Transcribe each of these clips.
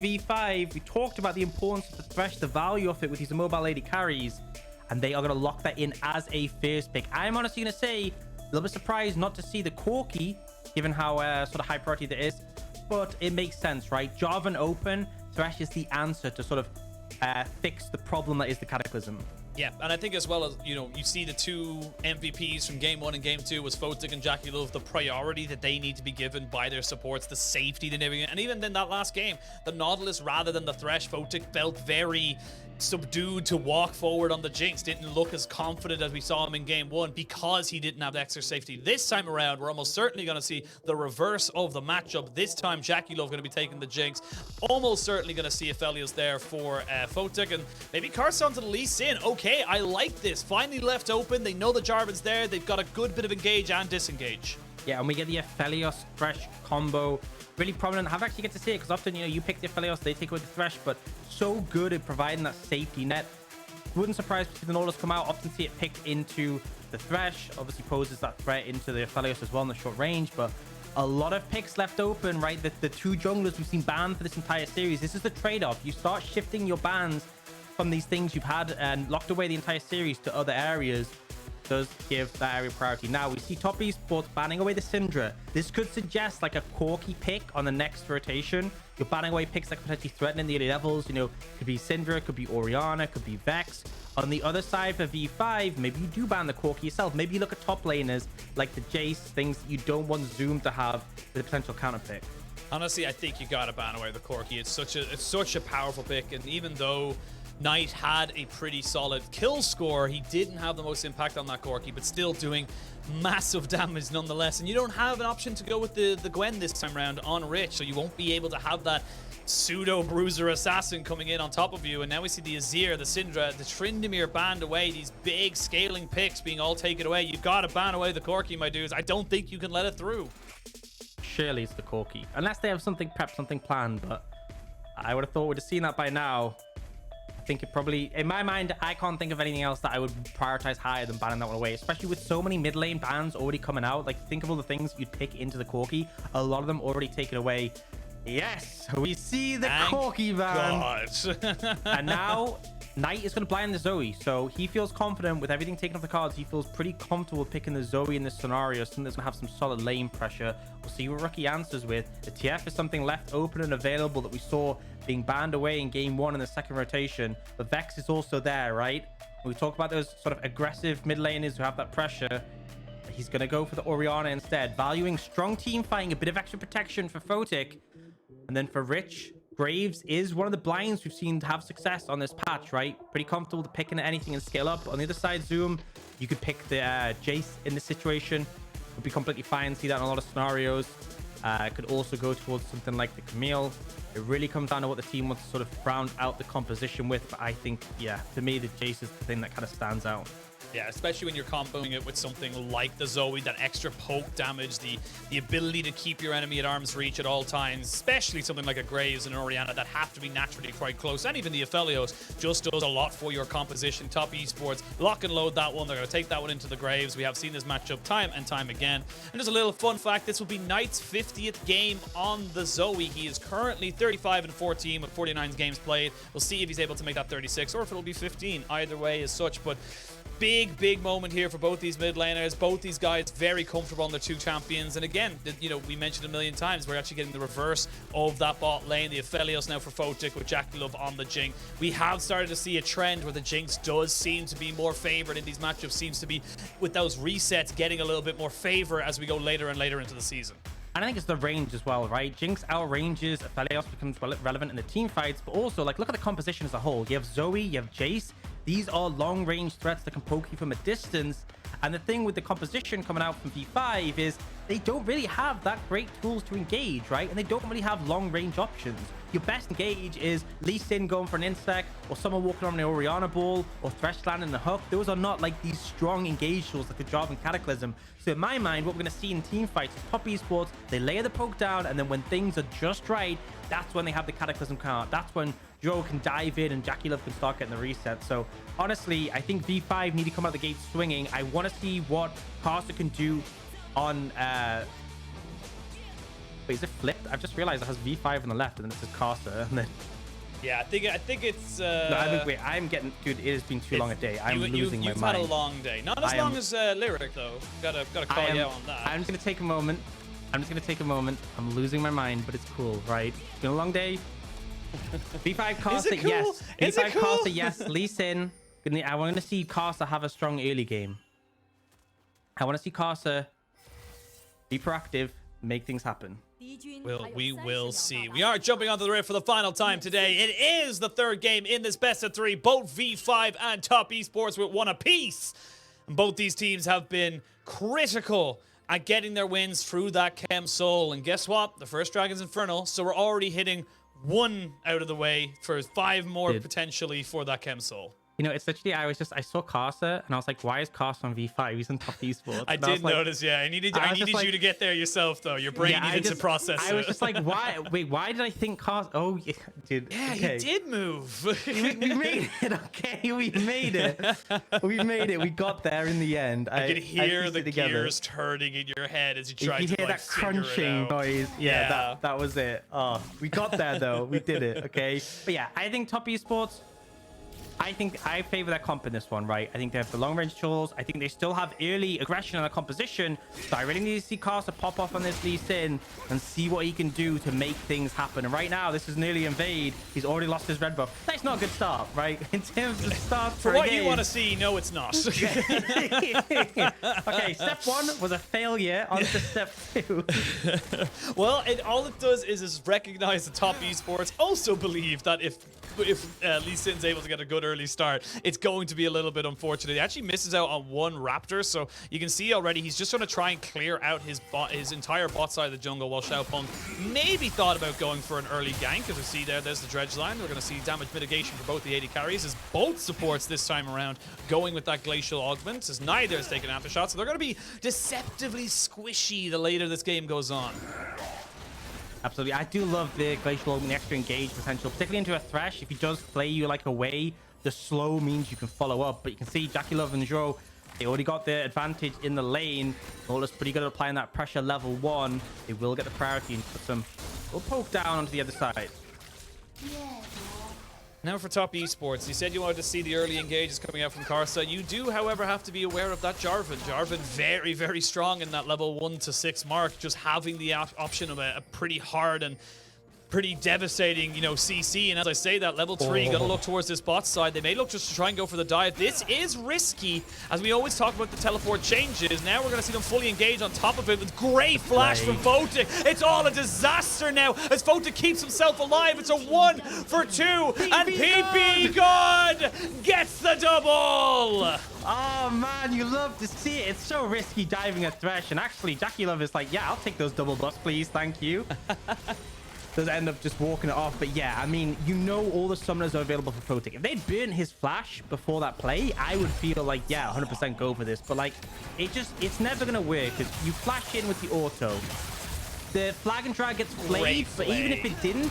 V5, we talked about the importance of the Thresh, the value of it with these immobile lady carries, and they are going to lock that in as a first pick. I'm honestly going to say a little bit surprised not to see the Corki, given how sort of high priority that is, but it makes sense, right? Jarvan open, Thresh is the answer to sort of fix the problem that is the Cataclysm. Yeah, and I think as well as, you know, you see the two MVPs from Game 1 and Game 2 was Photic and JackeyLove, the priority that they need to be given by their supports, the safety they're giving it. And even in that last game, the Nautilus rather than the Thresh, Photic felt very subdued to walk forward on the Jinx, didn't look as confident as we saw him in Game 1 because he didn't have the extra safety. This time around, we're almost certainly going to see the reverse of the matchup. This time, JackeyLove going to be taking the Jinx. Almost certainly going to see Aphelios there for Photic, and maybe Karsa onto the Lee Sin. Okay, I like this. Finally left open. They know the Jarvan's there. They've got a good bit of engage and disengage. Yeah, and we get the Aphelios Thresh combo really prominent. I've actually get to see it because often, you know, you pick the Aphelios, they take away the Thresh, but so good at providing that safety net. Wouldn't surprise me to see the Nautilus come out. Often see it picked into the Thresh. Obviously poses that threat into the Aphelios as well in the short range, but a lot of picks left open, right? The two junglers we've seen banned for this entire series. This is the trade-off. You start shifting your bans from these things you've had and locked away the entire series to other areas. Does give that area priority. Now we see top esports banning away the Syndra. This could suggest like a Corki pick on the next rotation. You're banning away picks that could potentially threaten in the early levels. You know, could be Syndra, could be Orianna, could be Vex. On the other side for V5, maybe you do ban the Corki yourself. Maybe you look at top laners like the Jayce, things that you don't want Zoom to have with a potential counter pick. Honestly, I think you gotta ban away the Corki. It's such a powerful pick, and even though Knight had a pretty solid kill score, he didn't have the most impact on that Corki, but still doing massive damage nonetheless. And you don't have an option to go with the Gwen this time around on Rich, so you won't be able to have that pseudo bruiser assassin coming in on top of you. And now we see the Azir, the Syndra, the Tryndamere banned away, these big scaling picks being all taken away. You've got to ban away the Corki, my dudes. I don't think you can let it through. Surely it's the Corki, unless they have something prepped, something planned, but I would have thought we'd have seen that by now. I think it probably, in my mind, I can't think of anything else that I would prioritize higher than banning that one away, especially with so many mid lane bans already coming out. Like, think of all the things you'd pick into the Corki, a lot of them already taken away. Yes, we see the Corki ban. And now Knight is going to blind the Zoe, so he feels confident with everything taken off the cards. He feels pretty comfortable picking the Zoe in this scenario, something that's going to have some solid lane pressure. We'll see what Rookie answers with. The TF is something left open and available that we saw being banned away in Game 1 in the second rotation. But Vex is also there, right? We talk about those sort of aggressive mid laners who have that pressure. He's going to go for the Orianna instead, valuing strong team fighting, a bit of extra protection for Photic. And then for Rich, Graves is one of the blinds we've seen have success on this patch, right? Pretty comfortable to picking anything and scale up. On the other side, Zoom, you could pick the Jayce in this situation. Would be completely fine. See that in a lot of scenarios. Could also go towards something like the Camille. It really comes down to what the team wants to sort of round out the composition with. But I think, yeah, to me, the Jayce is the thing that kind of stands out. Yeah, especially when you're comboing it with something like the Zoe, that extra poke damage, the ability to keep your enemy at arm's reach at all times, especially something like a Graves and an Orianna that have to be naturally quite close, and even the Aphelios just does a lot for your composition. Top esports, lock and load that one. They're going to take that one into the Graves. We have seen this matchup time and time again. And just a little fun fact, this will be Knight's 50th game on the Zoe. He is currently 35-14 with 49 games played. We'll see if he's able to make that 36 or if it'll be 15. Either way as such, but big moment here for both these mid laners. Both these guys very comfortable on their two champions. And again, you know, we mentioned a million times, we're actually getting the reverse of that bot lane. The Aphelios now for Photic with JackeyLove on the Jinx. We have started to see a trend where the Jinx does seem to be more favored in these matchups. Seems to be, with those resets, getting a little bit more favor as we go later and later into the season. And I think it's the range as well, right? Jinx outranges, Aphelios becomes relevant in the team fights, but also, like, look at the composition as a whole. You have Zoe, you have Jayce. These are long-range threats that can poke you from a distance. And the thing with the composition coming out from V5 is they don't really have that great tools to engage, right? And they don't really have long-range options. Your best engage is Lee Sin going for an insect, or someone walking on the Orianna ball, or Thresh landing the hook. Those are not like these strong engage tools like the Jarvan Cataclysm. So in my mind, what we're going to see in team fights is top esports, they layer the poke down, and then when things are just right, that's when they have the Cataclysm count. That's when Zhuo can dive in and JackeyLove can start getting the reset. So honestly, I think V5 need to come out the gate swinging. I want to see what Karsa can do on Wait, is it flipped? I've just realized it has V5 on the left and then it says Karsa. And then... Yeah, I think it's... No, wait, I'm getting... Dude, it has been too long a day. I'm losing my mind. You've had a long day. Not as long as Lyric, though. Gotta call you out on that. I'm just going to take a moment. I'm losing my mind, but it's cool, right? It's been a long day. V5 Karsa, cool? yes. Is V5 it cool? Karsa, yes. Lee Sin. I want to see Karsa have a strong early game. I want to see Karsa be proactive, make things happen. We will see. We are jumping onto the rift for the final time today. It is the third game in this best of 3. Both V5 and Top Esports with 1 apiece. And both these teams have been critical at getting their wins through that Chem Soul. And guess what? The first Dragon's Infernal. So we're already hitting 1 out of the way for 5 more potentially for that Chem Soul. You know, it's literally, I saw Karsa and I was like, why is Karsa on V5? He's in Top Esports. I did notice, yeah. I needed you to get there yourself, though. Your brain needed to process it. I was just like, why? Wait, why did I think Karsa? Oh, yeah, dude. Yeah, okay. you did move. we made it, okay? We made it. We made it. We got there in the end. I could hear the gears turning in your head as you tried to hear that crunching noise. Yeah, that was it. Oh, we got there, though. We did it, okay? But yeah, I think Top Esports... I think I favor their comp in this one, right? I think they have the long-range tools. I think they still have early aggression on the composition. So I really need to see Karsa pop off on this Lee Sin and see what he can do to make things happen. And right now, this is nearly invade. He's already lost his red buff. That's not a good start, right? In terms of start for what you want to see, no, it's not. Okay, step 1 was a failure. On to step 2. Well, all it does is recognize the Top Esports. Also believe that if Lee Sin's able to get a good early start, it's going to be a little bit unfortunate. He actually misses out on 1 Raptor, so you can see already he's just going to try and clear out his entire bot side of the jungle, while Xiaopeng maybe thought about going for an early gank. As we see there's the dredge line. We're going to see damage mitigation for both the AD carries, as both supports this time around going with that glacial augment, as neither has taken aftershots, so they're going to be deceptively squishy the later this game goes on. Absolutely. I do love the glacial augment, the extra engage potential, particularly into a Thresh. If he does play you like away, the slow means you can follow up. But you can see JackeyLove and Zhuo, they already got the advantage in the lane. Nautilus pretty good at applying that pressure level 1. They will get the priority and put some... We'll poke down onto the other side. Now for Top Esports, you said you wanted to see the early engages coming out from Karsa. You do, however, have to be aware of that Jarvan. Jarvan very, very strong in that level 1 to 6 mark, just having the option of a pretty hard and pretty devastating, you know, CC. And as I say that, level 3, gotta look towards this bot side. They may look just to try and go for the dive. This is risky, as we always talk about the teleport changes. Now we're gonna see them fully engage on top of it with great flash from Photic. It's all a disaster now as Photic keeps himself alive. It's a 1 for 2, and ppgod gets the double. Oh man, you love to see it. It's so risky diving a Thresh, and actually JackeyLove is like, yeah, I'll take those double buffs, please, thank you. Does end up just walking it off. But yeah, I mean, you know, all the summoners are available for Photic. If they'd burnt his flash before that play, I would feel like, yeah, 100% go for this. But like, it's never gonna work, because you flash in with the auto, the flag and drag gets played, but even if it didn't,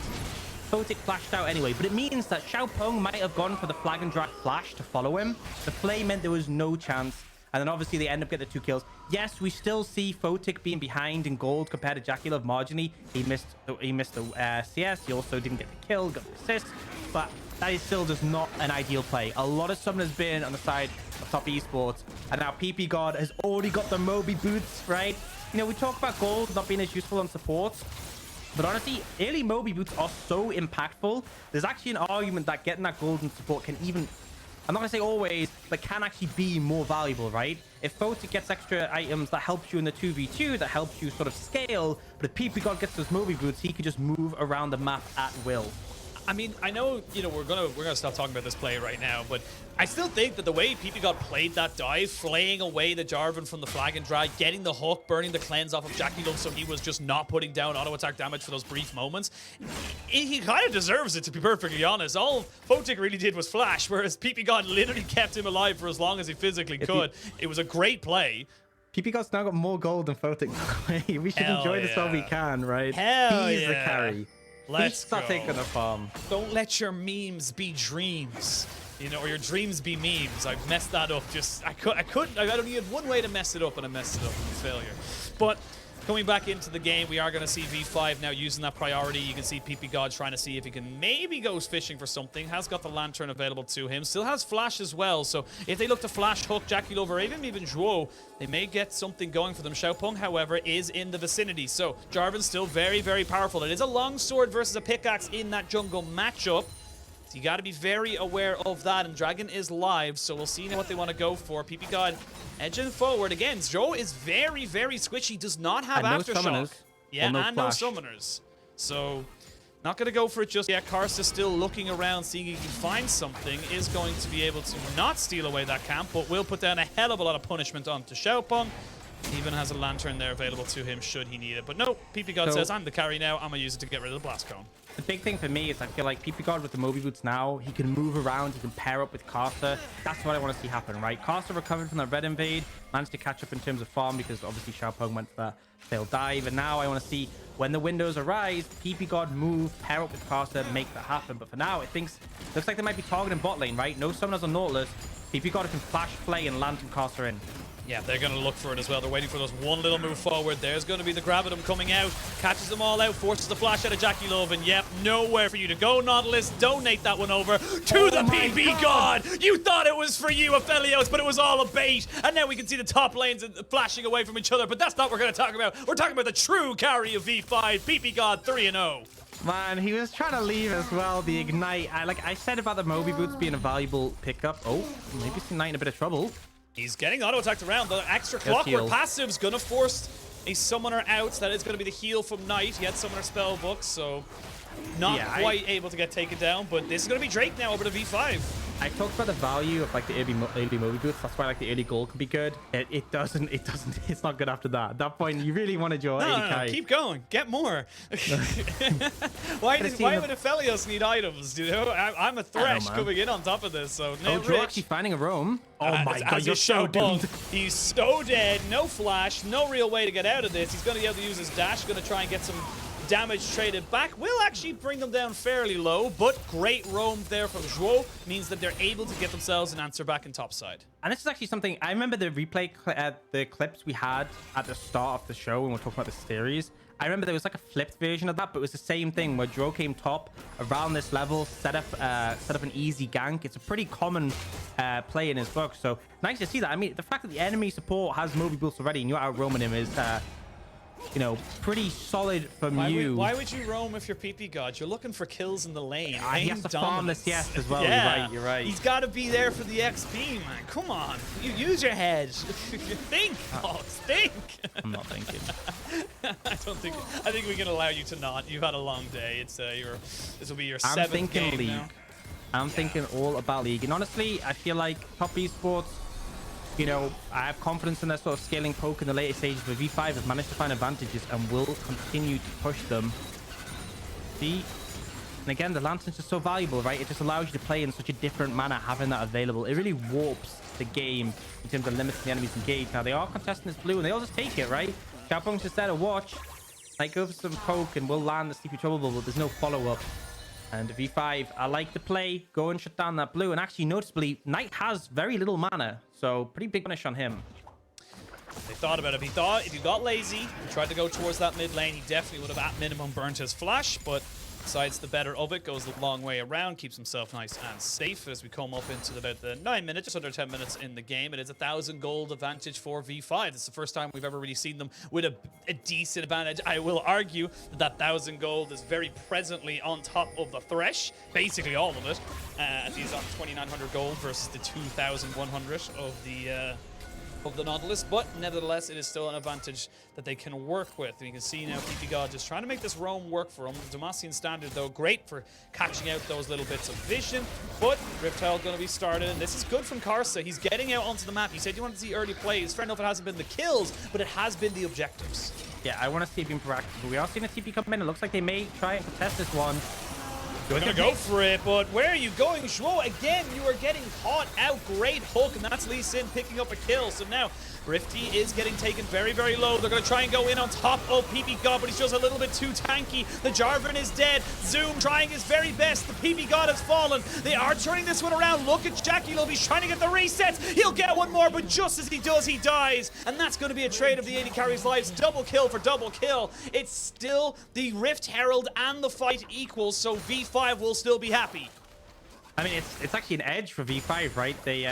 Photic flashed out anyway. But it means that Xiaopeng might have gone for the flag and drag flash to follow him. The play meant there was no chance. And then obviously they end up getting the 2 kills. Yes, we still see Photic being behind in gold compared to JackeyLove marginally. He missed the CS. He also didn't get the kill, got the assist. But that is still just not an ideal play. A lot of summoners been on the side of Top Esports. And now ppgod has already got the Moby boots, right? You know, we talk about gold not being as useful on supports. But honestly, early Moby boots are so impactful. There's actually an argument that getting that golden support can even... I'm not going to say always, but can actually be more valuable, right? If Photic gets extra items, that helps you in the 2v2, that helps you sort of scale. But if ppgod gets those Moby boots, he can just move around the map at will. I mean, I know, you know, we're gonna stop talking about this play right now, but I still think that the way ppgod played that dive, flaying away the Jarvan from the flag and drag, getting the hook, burning the cleanse off of JackeyLove, so he was just not putting down auto attack damage for those brief moments. He kind of deserves it, to be perfectly honest. All Photic really did was flash, whereas ppgod literally kept him alive for as long as he physically could. It was a great play. ppgod's now got more gold than Photic. We should enjoy this while we can, right? He's the carry. Let's start taking the farm. Don't let your memes be dreams, you know, or your dreams be memes. I messed that up. I only had one way to mess it up, and I messed it up with a failure. But Coming back into the game, we are going to see V5 now using that priority. You can see ppgod trying to see if he can maybe go fishing for something. Has got the lantern available to him. Still has flash as well. So if they look to flash hook JackeyLove or even Zhuo, they may get something going for them. Xiaopeng, however, is in the vicinity. So Jarvan's still very, very powerful. It is a long sword versus a pickaxe in that jungle matchup. So you got to be very aware of that, and Dragon is live, so we'll see now what they want to go for. ppgod edging forward. Again, Zhuo is very, very squishy, does not have aftershock. Yeah, no and flash. no summoners. So, not going to go for it just yet. Karsa still looking around, seeing if he can find something. Is going to be able to not steal away that camp, but will put down a hell of a lot of punishment onto Xiaopeng. Even has a lantern there available to him should he need it. But no, ppgod says, I'm the carry now. I'm going to use it to get rid of the blast cone. The big thing for me is I feel like ppgod with the Moby Boots now, he can move around, he can pair up with Karsa. That's what I want to see happen, right? Karsa recovered from that red invade, managed to catch up in terms of farm because obviously Xiaopeng went for that failed dive. And now I want to see when the windows arise, ppgod move, pair up with Karsa, make that happen. But for now, looks like they might be targeting bot lane, right? No summoners on Nautilus. ppgod can flash play and lantern Karsa in. Yeah, they're going to look for it as well. They're waiting for those one little move forward. There's going to be the Gravitum coming out. Catches them all out. Forces the flash out of JackeyLove. And yep, nowhere for you to go, Nautilus. Donate that one over to the ppgod. You thought it was for you, Aphelios, but it was all a bait. And now we can see the top lanes flashing away from each other. But that's not what we're going to talk about. We're talking about the true carry of V5. ppgod 3-0. Man, he was trying to leave as well, the Ignite. Like I said about the Moby Boots being a valuable pickup. Oh, maybe it's Ignite in a bit of trouble. He's getting auto-attacked around. The extra clockwork passive's going to force a summoner out. That is going to be the heal from Knight. He had summoner spell book, so not quite able to get taken down. But this is going to be Drake now over to V5. I talked about the value of like the early Moby Boots. That's why like the early gold can be good. It's not good after that. At that point, you really want to draw 80k. No, keep going. Get more. Why would Aphelios need items? You know, I'm a Thresh coming in on top of this. So Zhuo actually finding a roam. Oh my god, you're so doomed. He's so dead. No flash. No real way to get out of this. He's going to be able to use his dash. Going to try and get some damage traded back. Will actually bring them down fairly low, but great roam there from Zhuo means that they're able to get themselves an answer back in topside. And this is actually something I remember the replay the clips we had at the start of the show when we were talking about the series. I remember there was like a flipped version of that, but it was the same thing where Zhuo came top around this level, set up an easy gank. It's a pretty common play in his book, so nice to see that. I mean, the fact that the enemy support has Moby Boots already and you're out roaming him is you know, pretty solid from you. Why would you roam if you're ppgod? You're looking for kills in the lane. He has to farm the CS as well. Yeah. You're right. He's got to be there for the XP, man. Come on. You use your head. Think, Fox. Think. I'm not thinking. I think we can allow you to not. You've had a long day. It's this will be your 7th game League. now. I'm thinking all about League. And honestly, I feel like top esports, you know, I have confidence in their sort of scaling poke in the later stages, but V5 has managed to find advantages and will continue to push them. See? And again, the Lantern's just so valuable, right? It just allows you to play in such a different manner, having that available. It really warps the game in terms of limiting the enemies engaged. Now, they are contesting this blue, and they all just take it, right? Xiaopeng's just there to watch. Like, go for some poke, and we'll land the Sleepy Trouble Bubble, but there's no follow-up. And V5, I like the play. Go and shut down that blue. And actually, noticeably, Knight has very little mana. So, pretty big punish on him. They thought about it. He thought if he got lazy, he tried to go towards that mid lane, he definitely would have at minimum burnt his flash. But decides the better of it, goes the long way around, keeps himself nice and safe as we come up into about the 9 minutes, just under 10 minutes in the game. It is 1,000 gold advantage for V5. It's the first time we've ever really seen them with a decent advantage. I will argue that 1,000 gold is very presently on top of the Thresh, basically all of it, as he's on 2,900 gold versus the 2,100 of the Nautilus, but nevertheless, it is still an advantage that they can work with. And you can see now ppgod just trying to make this roam work for him. The Demacian standard, though, great for catching out those little bits of vision, but Riptile going to be started, and this is good from Karsa. He's getting out onto the map. He said you want to see early plays. Fair enough, it hasn't been the kills, but it has been the objectives. Yeah, I want to see him proactive. We are seeing a TP come in. It looks like they may try and contest this one. We're gonna go for it, but where are you going, Zhuo? Again, you are getting caught out. Great hook, and that's Lee Sin picking up a kill. So now Rifty is getting taken very, very low. They're gonna try and go in on top of ppgod, but he's just a little bit too tanky. The Jarvan is dead. Zoom trying his very best. The ppgod has fallen. They are turning this one around. Look at JackeyLove. He's trying to get the resets. He'll get one more, but just as he does, he dies. And that's going to be a trade of the AD carry's lives. Double kill for double kill. It's still the Rift Herald and the fight equals, so V5 will still be happy. I mean, it's actually an edge for V5, right? They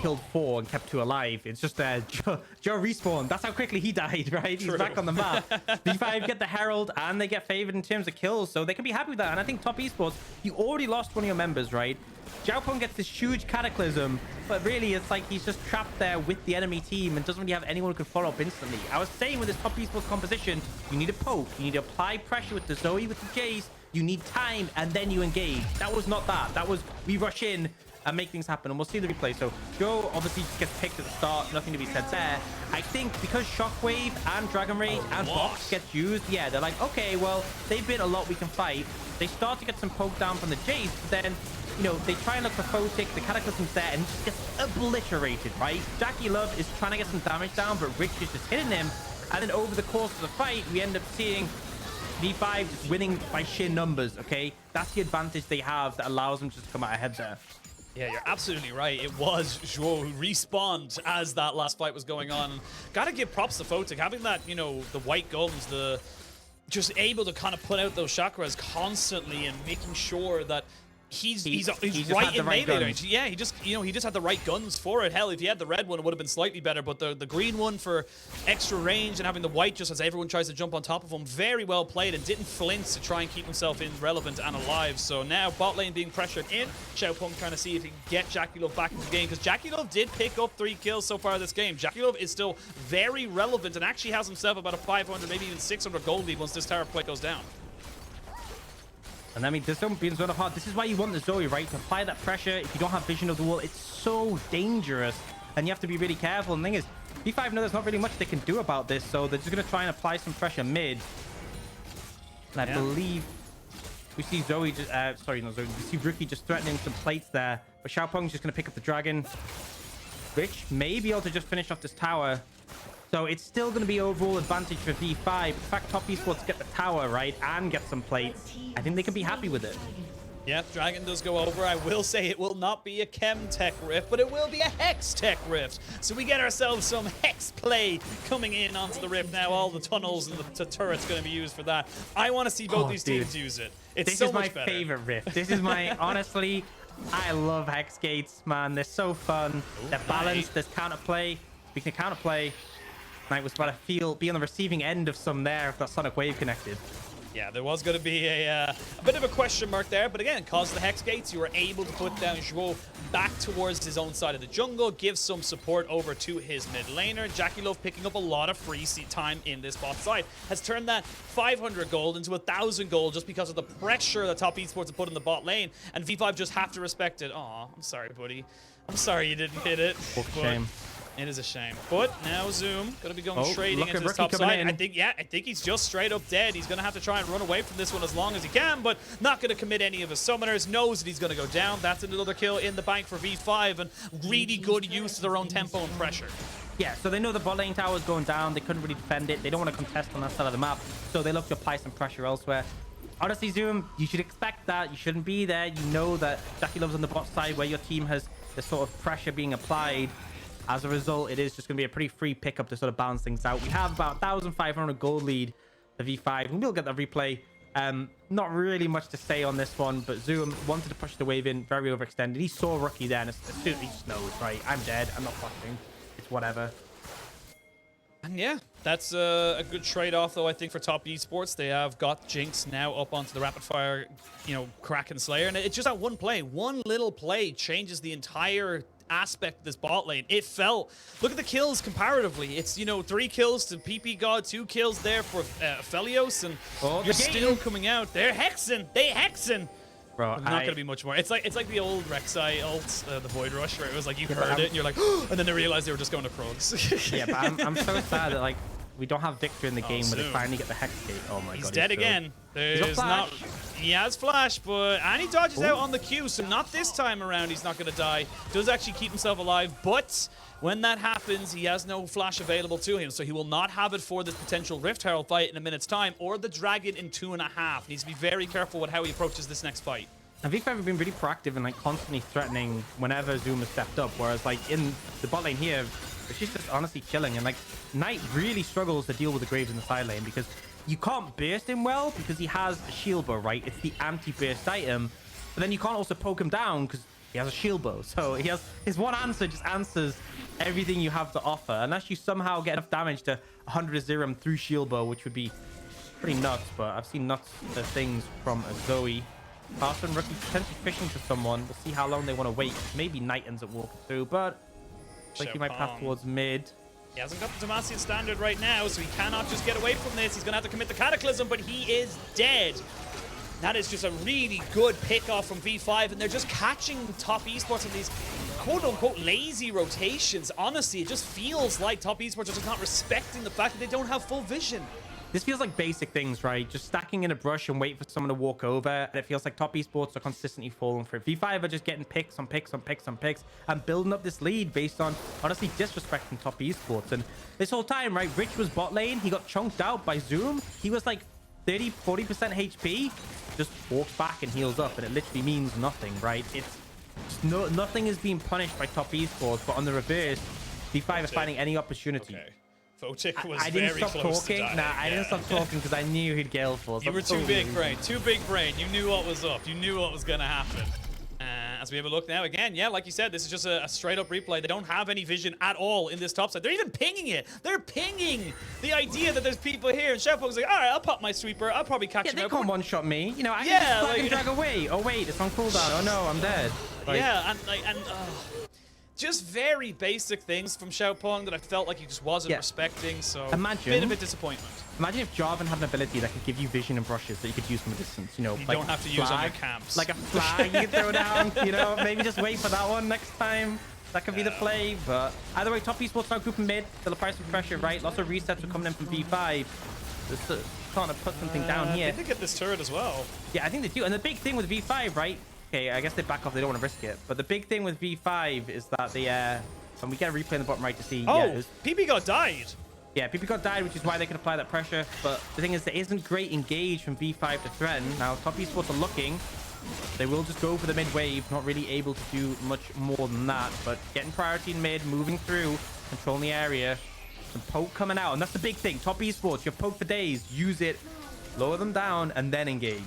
killed 4 and kept 2 alive. It's just Joe respawned. That's how quickly he died, right? He's back on the map. V5 get the Herald and they get favored in terms of kills, so they can be happy with that. And I think top esports, you already lost one of your members, right? Xiaopeng gets this huge cataclysm, but really it's like he's just trapped there with the enemy team and doesn't really have anyone who can follow up instantly. I was saying with this top esports composition, you need a poke, you need to apply pressure with the Zoe, with the Jayce, you need time, and then you engage. That was not that. That was we rush in and make things happen, and we'll see the replay. So Zhuo obviously gets picked at the start, nothing to be said there. I think because Shockwave and Dragon Rage and Box gets used, yeah, they're like, okay, well, they've been a lot we can fight. They start to get some poke down from the Jayce, but then, you know, they try and look for Photic, the Cataclysm's there, and he just gets obliterated, right? JackeyLove is trying to get some damage down, but Rich is just hitting him. And then over the course of the fight, we end up seeing V5 just winning by sheer numbers, okay? That's the advantage they have that allows them just to come out ahead there. Yeah, you're absolutely right. It was Zhuo who respawned as that last fight was going on. Gotta give props to Photic. Having that, you know, the white guns, the just able to kind of put out those chakras constantly and making sure that he's right in melee range. Yeah, he just had the right guns for it. Hell, if he had the red one, it would have been slightly better. But the green one for extra range and having the white just as everyone tries to jump on top of him, very well played and didn't flinch to try and keep himself in relevant and alive. So now bot lane being pressured in. Xiaopeng trying to see if he can get JackeyLove back into the game, because JackeyLove did pick up 3 kills so far this game. JackeyLove is still very relevant and actually has himself about a 500, maybe even 600 gold lead once this tower play goes down. And I mean, there's some being sort of hard. This is why you want the Zoe, right? To apply that pressure. If you don't have vision of the wall, it's so dangerous. And you have to be really careful. And the thing is, V5 know there's not really much they can do about this. So they're just going to try and apply some pressure mid. And I believe we see Zoe, sorry, not Zoe. We see Rookie just threatening some plates there. But Xiaopeng's just going to pick up the dragon. Rich may be able to just finish off this tower. So it's still going to be overall advantage for V5. In fact, top esports get the tower, right, and get some plates. I think they can be happy with it. Yeah, Dragon does go over. I will say it will not be a Chem Tech Rift, but it will be a Hex Tech Rift. So we get ourselves some Hex play coming in onto the Rift now. All the tunnels and the turrets going to be used for that. I want to see both these teams use it. It's so much better. This is my favorite Rift. This is my, honestly, I love Hex Gates, man. They're so fun. They're balanced. There's counterplay. We can counterplay. Knight was about to be on the receiving end of some there if that Sonic Wave connected. Yeah, there was going to be a bit of a question mark there, but again, because of the Hex Gates, you were able to put down Zhuo back towards his own side of the jungle, give some support over to his mid laner. JackeyLove picking up a lot of free time in this bot side, has turned that 500 gold into 1,000 gold just because of the pressure that top esports have put in the bot lane, and V5 just have to respect it. Aw, I'm sorry, buddy. I'm sorry you didn't hit it. Shame. It is a shame. But now Zoom going to be going trading into this top side. I think he's just straight up dead. He's going to have to try and run away from this one as long as he can, but not going to commit any of his summoners. Knows that he's going to go down. That's another kill in the bank for V5, and really good use of their own tempo and pressure. Yeah, so they know the bot lane tower is going down. They couldn't really defend it. They don't want to contest on that side of the map, so they look to apply some pressure elsewhere. Honestly, Zoom, you should expect that. You shouldn't be there. You know that JackeyLove's on the bot side where your team has the sort of pressure being applied. As a result, it is just going to be a pretty free pickup to sort of balance things out. We have about 1,500 gold lead for V5, and we'll get the replay. Not really much to say on this one, but Zoom wanted to push the wave in, very overextended. He saw Rookie there, and as soon as he just knows, right, I'm dead, I'm not fucking. It's whatever. And yeah, that's a good trade-off, though, I think, for top esports. They have got Jinx now up onto the rapid-fire, you know, Kraken Slayer, and it's just that one play. One little play changes the entire aspect of this bot lane. It felt, look at the kills comparatively. It's, you know, 3 kills to ppgod, 2 kills there for Aphelios, and you're still coming out. They're hexing. They hexing. Bro, not going to be much more. It's like the old Rek'Sai ult, the Void Rush, where it was like you heard it and you're like, and then they realized they were just going to Progs. Yeah, but I'm so sad that, like, we don't have Victor in the game where they soon. finally get the Hex Gate. Oh my god. He's dead again. He's got He has flash, and he dodges out on the Q, so not this time around. He's not going to die. Does actually keep himself alive, but when that happens, he has no flash available to him, so he will not have it for this potential Rift Herald fight in a minute's time, or the Dragon in 2.5. Needs to be very careful with how he approaches this next fight. And V5 have been really proactive and like constantly threatening whenever Zoom has stepped up, whereas like in the bot lane here, she's just honestly chilling. And like Knight really struggles to deal with the Graves in the side lane because you can't burst him well because he has a shield bow, right? It's the anti-burst item, but then you can't also poke him down because he has a shield bow. So he has his one answer just answers everything you have to offer, unless you somehow get enough damage to 100 Zerum through shield bow, which would be pretty nuts. But I've seen nuts things from a Zoe. Karsa and Rookie potentially fishing for someone. We'll see how long they want to wait. Maybe Knight ends up walking through, but like he might path towards mid. He hasn't got the Demacian standard right now, so he cannot just get away from this. He's going to have to commit the Cataclysm, but he is dead. That is just a really good pick-off from V5, and they're just catching top esports in these quote-unquote lazy rotations. Honestly, it just feels like top esports are just not respecting the fact that they don't have full vision. This feels like basic things, right? Just stacking in a brush and wait for someone to walk over. And it feels like top esports are consistently falling for it. V5 are just getting picks on picks on picks on picks and building up this lead based on, honestly, disrespecting top esports. And this whole time, right, Rich was bot lane. He got chunked out by Zoom. He was like 30, 40% HP. Just walks back and heals up. And it literally means nothing, right? It's nothing is being punished by top esports. But on the reverse, V5 are finding any opportunity. Okay. Photic was I didn't very stop close talking. to dying. Nah, I didn't stop talking because I knew he'd get L4. You were too big brain. Too big brain. You knew what was up. You knew what was going to happen. As we have a look now, again, yeah, like you said, this is just a straight-up replay. They don't have any vision at all in this top side. They're even pinging it. They're pinging the idea that there's people here. And Xiaopeng's like, all right, I'll pop my sweeper. I'll probably catch him. Yeah, they can't one-shot me. You know, I can just like, drag away. Oh, wait, it's on cooldown. Oh, no, I'm dead. Like, yeah, and just very basic things from Xiaopeng that I felt like he just wasn't respecting. So imagine, bit of a disappointment. Imagine if Jarvan had an ability that could give you vision and brushes that you could use from a distance. You know, you like don't have to use on your camps. Like a flag you throw down. You know, maybe just wait for that one next time. That could be the play. But either way, top esports now grouping mid. Still apply some pressure, right? Lots of resets are coming in from V5. Just trying to put something down here. They get this turret as well. Yeah, I think they do. And the big thing with V5, right? Okay, I guess they back off. They don't want to risk it. But the big thing with V5 is that they, and we get a replay in the bottom right to see. Oh, yeah, ppgod died. Yeah, ppgod died, which is why they could apply that pressure. But the thing is, there isn't great engage from V5 to threaten. Now, top esports are looking. They will just go for the mid wave, not really able to do much more than that. But getting priority in mid, moving through, controlling the area. Some poke coming out, and that's the big thing. Top esports, you have poke for days. Use it, lower them down, and then engage.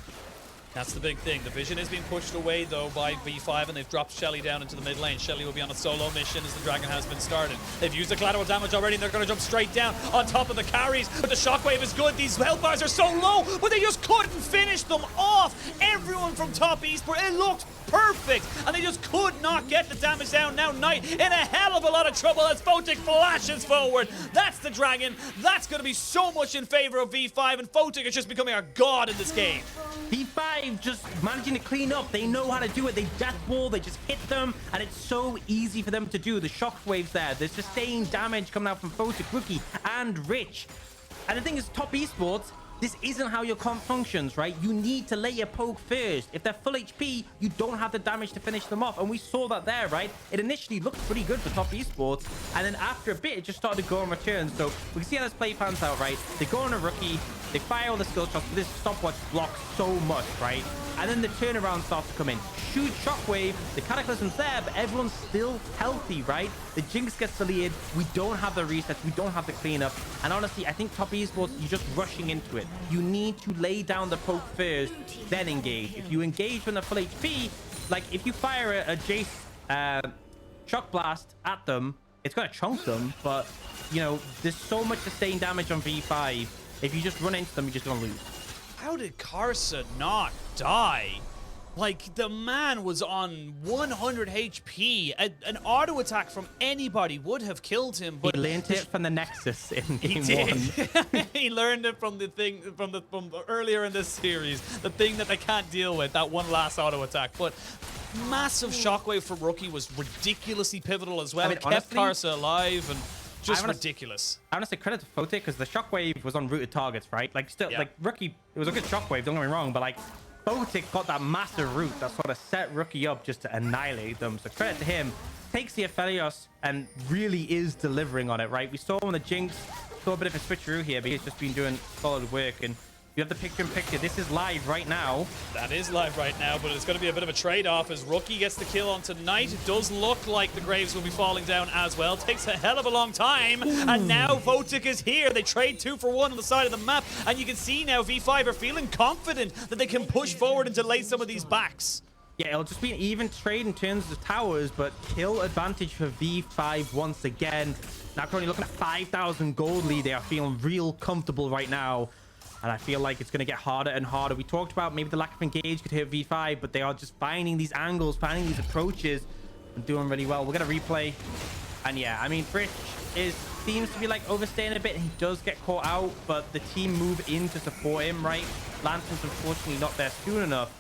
That's the big thing. The vision is being pushed away, though, by V5, and they've dropped Shelly down into the mid lane. Shelly will be on a solo mission as the Dragon has been started. They've used the collateral damage already, and they're going to jump straight down on top of the carries. But the shockwave is good. These health bars are so low, but they just couldn't finish them off. Everyone from top esports, it looked perfect, and they just could not get the damage down. Now Knight in a hell of a lot of trouble as Photic flashes forward. That's the Dragon. That's going to be so much in favor of V5, and Photic is just becoming a god in this game. V5 just managing to clean up. They know how to do it. They death ball, they just hit them, and it's so easy for them to do. The shockwaves there, there's sustained damage coming out from Photic, Rookie, and Rich. And the thing is, top esports, this isn't how your comp functions, right? You need to lay your poke first. If they're full HP, you don't have the damage to finish them off. And we saw that there, right? It initially looked pretty good for top esports. And then after a bit, it just started to go on return. So we can see how this play pans out, right? They go on a Rookie. They fire all the skill shots. But this stopwatch blocks so much, right? And then the turnaround starts to come in. Shoot shockwave. The Cataclysm's there, but everyone's still healthy, right? The Jinx gets deleted. We don't have the resets. We don't have the cleanup. And honestly, I think top esports, you're just rushing into it. You need to lay down the poke first, then engage. If you engage from the full HP, like if you fire a Jayce shock blast at them, it's going to chunk them. But, you know, there's so much sustained damage on V5. If you just run into them, you're just going to lose. How did Karsa not die? Like, the man was on 100 HP. An auto attack from anybody would have killed him. But he learned it from the Nexus in game one. He learned it from the thing from earlier in this series. The thing that they can't deal with, that one last auto attack. But massive shockwave from Rookie was ridiculously pivotal as well. I mean, it kept Karsa alive, and Just ridiculous. I want to say credit to Photic because the shockwave was on rooted targets, right? Like, still, like, Rookie, it was a good shockwave, don't get me wrong, but like, Photic got that massive root that sort of set Rookie up just to annihilate them. So credit to him. Takes the Aphelios and really is delivering on it, right? We saw on the Jinx, saw a bit of a switcheroo here, but he's just been doing solid work. And you have the picture-in-picture. This is live right now. That is live right now, but it's going to be a bit of a trade-off as Rookie gets the kill on tonight. It does look like the Graves will be falling down as well. Takes a hell of a long time. Ooh. And now Photic is here. They trade 2 for 1 on the side of the map. And you can see now V5 are feeling confident that they can push forward and delay some of these backs. Yeah, it'll just be an even trade in terms of towers, but kill advantage for V5 once again. Now currently looking at 5,000 gold lead. They are feeling real comfortable right now. And I feel like it's going to get harder and harder. We talked about maybe the lack of engage could hit V5, but they are just finding these angles, finding these approaches, and doing really well. We're going to replay. And yeah, I mean, Thresh seems to be like overstaying a bit. He does get caught out, but the team move in to support him, right? Lantern's unfortunately not there soon enough,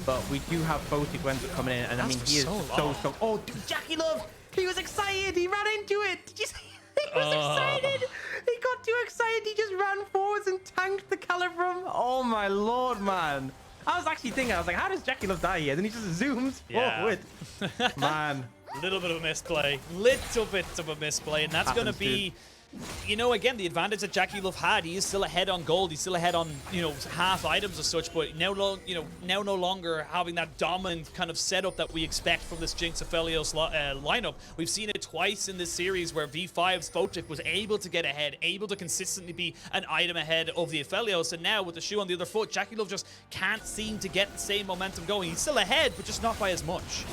but we do have Photic when they're coming in. And I mean, he is so strong. Oh, dude, JackeyLove, he was excited. He ran into it. Did you see? He was excited. He got too excited. He just ran forwards and tanked the Calibrum. Oh my lord, man. I was actually thinking, I was like, how does JackeyLove die here? Then he just zooms forward. Man. Little bit of a misplay. Little bit of a misplay. And that's going to be... You know, again, the advantage that JackeyLove had, he is still ahead on gold. He's still ahead on, you know, half items as such, but now, now no longer having that dominant kind of setup that we expect from this Jinx Aphelios lineup. We've seen it twice in this series where V5's Photic was able to get ahead, able to consistently be an item ahead of the Aphelios, and now with the shoe on the other foot, JackeyLove just can't seem to get the same momentum going. He's still ahead, but just not by as much.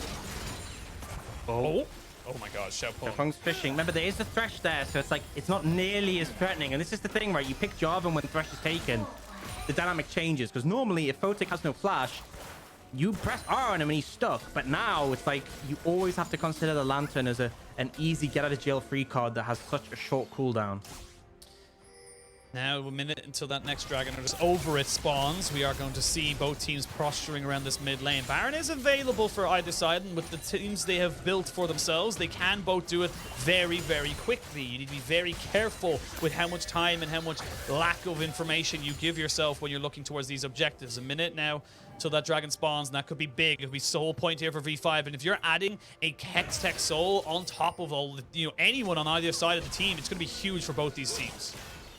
Oh my god, Xiaopeng's fishing. Remember, there is a Thresh there, so it's like, it's not nearly as threatening. And this is the thing, right? You pick Jarvan when Thresh is taken, the dynamic changes. Because normally, if Photic has no flash, you press R on him and he's stuck. But now, it's like, you always have to consider the Lantern as an easy get-out-of-jail-free card that has such a short cooldown. Now, a minute until that next dragon or just over it spawns. We are going to see both teams posturing around this mid lane. Baron is available for either side, and with the teams they have built for themselves, they can both do it very, very quickly. You need to be very careful with how much time and how much lack of information you give yourself when you're looking towards these objectives. A minute now till that dragon spawns, and that could be big. It could be the whole point here for V5. And if you're adding a Hextech Soul on top of all, anyone on either side of the team, it's going to be huge for both these teams.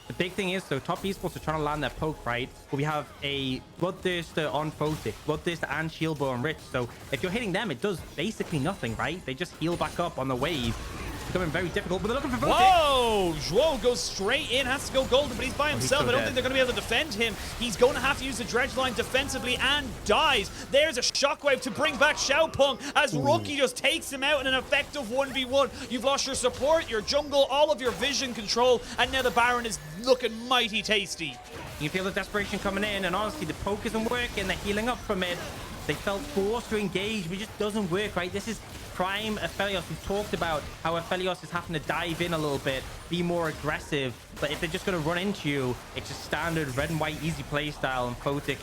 The big thing is, so top esports are trying to land their poke, right? But we have a Bloodthirster on Photic, Bloodthirster and Shieldbow on Rich. So if you're hitting them, it does basically nothing, right? They just heal back up on the wave. It's becoming very difficult, but they're looking for Photic. Whoa! Zhuo goes straight in, has to go golden, but he's by himself. I don't think they're going to be able to defend him. He's going to have to use the dredge line defensively and dies. There's a shockwave to bring back Xiaopeng as Rookie just takes him out in an effective 1v1. You've lost your support, your jungle, all of your vision control, and now the Baron is looking mighty tasty. You feel the desperation coming in, and honestly, the poke isn't working. They're healing up from it. They felt forced to engage, but it just doesn't work, right? This is prime Aphelios. We've talked about how Aphelios is having to dive in a little bit, be more aggressive, but if they're just going to run into you, it's just standard red and white easy play style, and Photic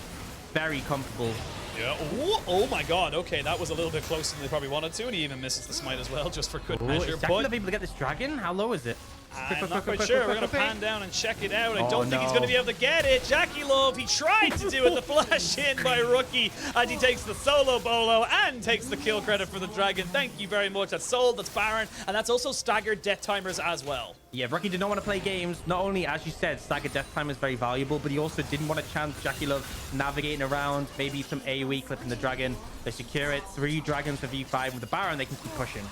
very comfortable. Yeah. Ooh, oh my god. Okay, that was a little bit closer than they probably wanted to, and he even misses the smite as well, just for good measure. Is JackeyLove able to get this dragon? How low is it? I'm not quite sure. We're going to pan down and check it out. I don't think he's going to be able to get it. JackeyLove, he tried to do it. The flash in by Rookie as he takes the solo bolo and takes the kill credit for the dragon. Thank you very much. That's Soul, that's Baron, and that's also staggered death timers as well. Yeah, Rookie did not want to play games. Not only, as you said, staggered death time is very valuable, but he also didn't want to chance JackeyLove navigating around, maybe some AoE clipping the dragon. They secure it. 3 dragons for V5 with the Baron. They can keep pushing.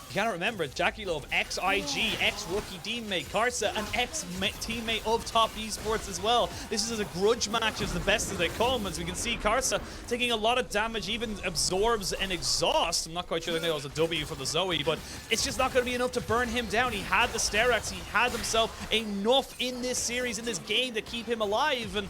You gotta remember, JackeyLove, ex-IG, ex-Rookie teammate, Karsa, an ex-teammate of Top Esports as well. This is a grudge match as the best as they come. As we can see, Karsa taking a lot of damage, even absorbs an exhaust. I'm not quite sure that was a W for the Zoe, but it's just not gonna be enough to burn him down. He had the Sterex, he had himself enough in this series, in this game, to keep him alive, and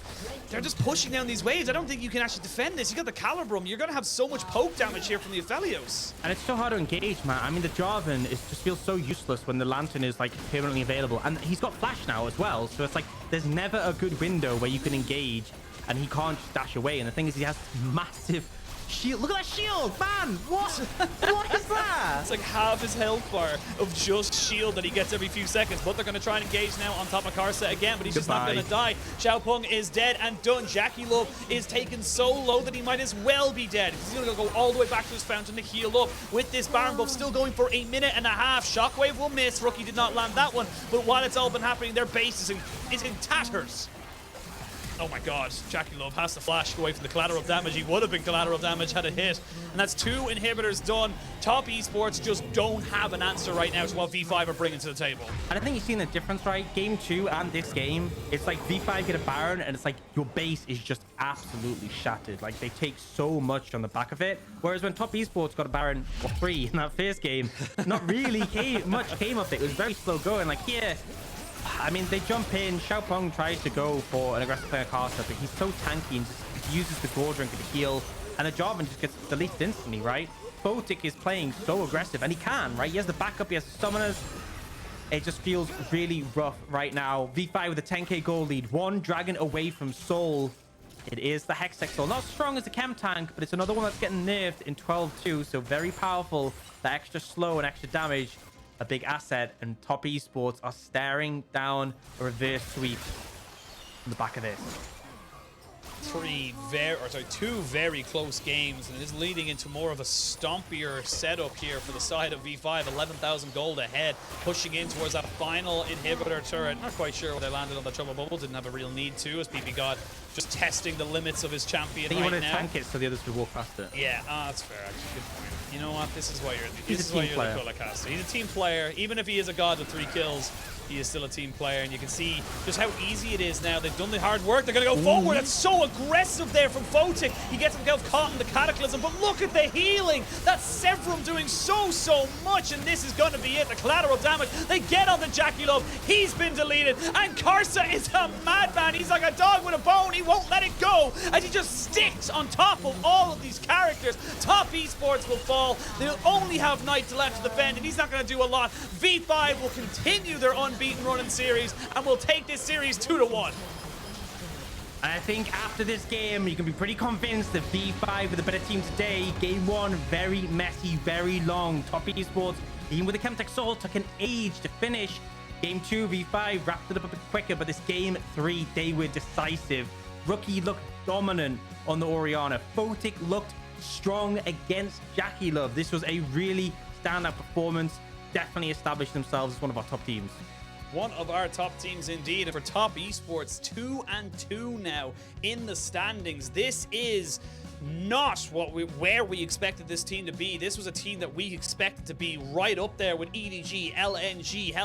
they're just pushing down these waves. I don't think you can actually defend this. You got the Calibrum, you're gonna have so much poke damage here from the Aphelios. And it's so hard to engage, man. I mean, the Jarvan just feels so useless when the Lantern is like permanently available, and he's got flash now as well, so it's like there's never a good window where you can engage and he can't just dash away. And the thing is, he has massive shield. Look at that shield, man. What? What is that? It's like half his health bar of just shield that he gets every few seconds. But they're going to try and engage now on top of Karsa again, but he's just not going to die. Xiaopeng is dead and done. JackeyLove is taken so low that he might as well be dead. He's going to go all the way back to his fountain to heal up with this Baron buff still going for 1.5 minutes. Shockwave will miss. Rookie did not land that one, but while it's all been happening, their base is in tatters. Oh my god, JackeyLove has to flash away from the collateral damage. He would have been collateral damage had it hit. And that's 2 inhibitors done. Top Esports just don't have an answer right now to what V5 are bringing to the table. And I think you've seen the difference, right? Game 2 and this game, it's like V5 get a Baron, and it's like your base is just absolutely shattered. Like, they take so much on the back of it. Whereas when Top Esports got a Baron, or 3 in that first game, not really much came of it. It was very slow going. Like, here, I mean, they jump in. Xiaopeng tries to go for an aggressive player Karsa, but he's so tanky and just uses the Gore Drinker to heal. And the Jarvan just gets deleted instantly, right? Photic is playing so aggressive, and he can, right? He has the backup, he has the summoners. It just feels really rough right now. V5 with a 10k gold lead. 1 dragon away from Soul. It is the Hextech Soul. Not as strong as the Chem Tank, but it's another one that's getting nerfed in 12-2. So very powerful. The extra slow and extra damage. A big asset, and Top Esports are staring down a reverse sweep on the back of this. 2 very close games, and it is leading into more of a stompier setup here for the side of V5. 11,000 gold ahead, pushing in towards that final inhibitor turret. Not quite sure where they landed on the trouble bubble. Didn't have a real need to, as ppgod just testing the limits of his champion right now. He wanted to tank it so the others could walk past it. Yeah, that's fair. Actually, good point. You know what? This is why you're player. the Colacaster. He's a team player. Even if he is a god with 3 kills, he is still a team player, and you can see just how easy it is now. They've done the hard work. They're going to go forward. That's so aggressive there from Photic. He gets himself caught in the Cataclysm, but look at the healing. That's Severum doing so much, and this is going to be it. The collateral damage. They get on the JackeyLove. He's been deleted, and Karsa is a madman. He's like a dog with a bone. He won't let it go, as he just sticks on top of all of these characters. Top Esports will fall. They'll only have Knight left to defend, and he's not going to do a lot. V5 will continue their unbeaten run in series, and will take this series 2-1. I think after this game, you can be pretty convinced that V5 are the better team today. Game 1, very messy, very long. Top Esports, even with the Chemtech Soul, took an age to finish. Game 2, V5 wrapped it up a bit quicker, but this game 3, they were decisive. Rookie looked dominant on the Orianna. Photic looked strong against JackeyLove. This was a really standout performance. Definitely established themselves as one of our top teams. One of our top teams indeed. And for Top Esports, 2-2 now in the standings. This is not where we expected this team to be. This was a team that we expected to be right up there with EDG, LNG, hell,